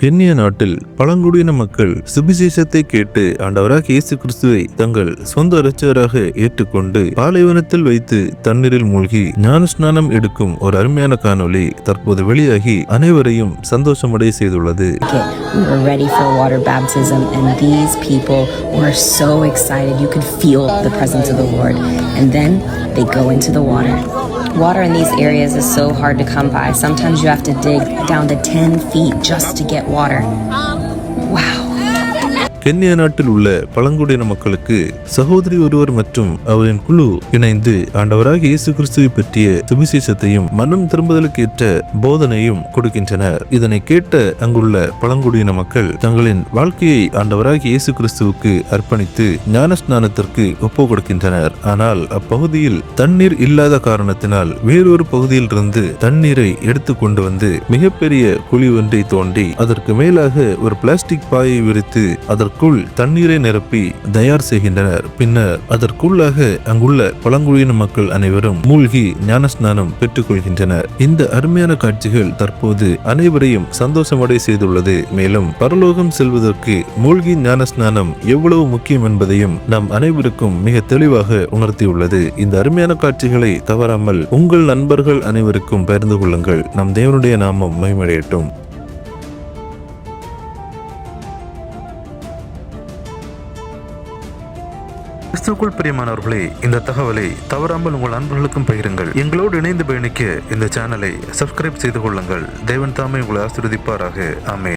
Kenya நாட்டில் பழங்குடியின மக்கள் சுவிசேஷத்தை கேட்டு ஆண்டவராக இயேசு கிறிஸ்துவை தங்கள் சொந்த இரட்சகராக ஏற்றுக்கொண்டு பாலைவனத்தில் வைத்து தண்ணீரில் மூழ்கி ஞானஸ்நானம் எடுக்கும் ஒரு அருமையான காணொளி தற்போது வெளியாகி அனைவரையும் சந்தோஷமடைய செய்துள்ளது. We were ready for water baptism and these people were so excited. You could feel the presence of the Lord. And then they go into the water. Water in these areas is so hard to come by. Sometimes you have to dig down to 10 feet just to get water. Wow. Kenya நாட்டில் உள்ள பழங்குடியின மக்களுக்கு சகோதரி ஒருவர் மற்றும் அவரின் குழு இணைந்து ஆண்டவராக இயேசு கிறிஸ்துவை பற்றிய சுவிசேஷத்தையும் மனம் திரும்புதலுக்கு ஏற்ற போதனையும் கொடுக்கின்றனர். இதனை கேட்ட அங்குள்ள பழங்குடியின மக்கள் தங்களின் வாழ்க்கையை ஆண்டவராக இயேசு கிறிஸ்துவுக்கு அர்ப்பணித்து ஞானஸ்நானத்திற்கு ஒப்பு கொடுக்கின்றனர். ஆனால் அப்பகுதியில் தண்ணீர் இல்லாத காரணத்தினால் வேறொரு பகுதியில் இருந்து தண்ணீரை எடுத்து கொண்டு வந்து மிகப்பெரிய குழி ஒன்றை தோண்டி அதற்கு மேலாக ஒரு பிளாஸ்டிக் பாயை விரித்து அதற்குள் தண்ணீரை நிரப்பி தயார் செய்கின்றனர். பின்னர் அதற்குள்ளாக அங்குள்ள பழங்குடியின மக்கள் அனைவரும் மூழ்கி ஞானஸ்நானம் பெற்றுக் கொள்கின்றனர். இந்த அருமையான காட்சிகள் தற்போது அனைவரையும் சந்தோஷமடை செய்துள்ளது. மேலும் பரலோகம் செல்வதற்கு மூழ்கி ஞானஸ்நானம் எவ்வளவு முக்கியம் என்பதையும் நம் அனைவருக்கும் மிக தெளிவாக உணர்த்தியுள்ளது. இந்த அருமையான காட்சிகளை தவறாமல் உங்கள் நண்பர்கள் அனைவருக்கும் பகிர்ந்து கொள்ளுங்கள். நம் தேவனுடைய நாமம் மகிமையடையட்டும். கிறிஸ்துவுக்குள் பிரியமானவர்களே, இந்த தகவலை தவறாமல் உங்கள் நண்பர்களுக்கும் பகிருங்கள். எங்களோடு இணைந்து பயணிக்க இந்த சேனலை சப்ஸ்கிரைப் செய்து கொள்ளுங்கள். தேவன் தாமே உங்களை ஆசீர்வதிப்பாராக. ஆமென்.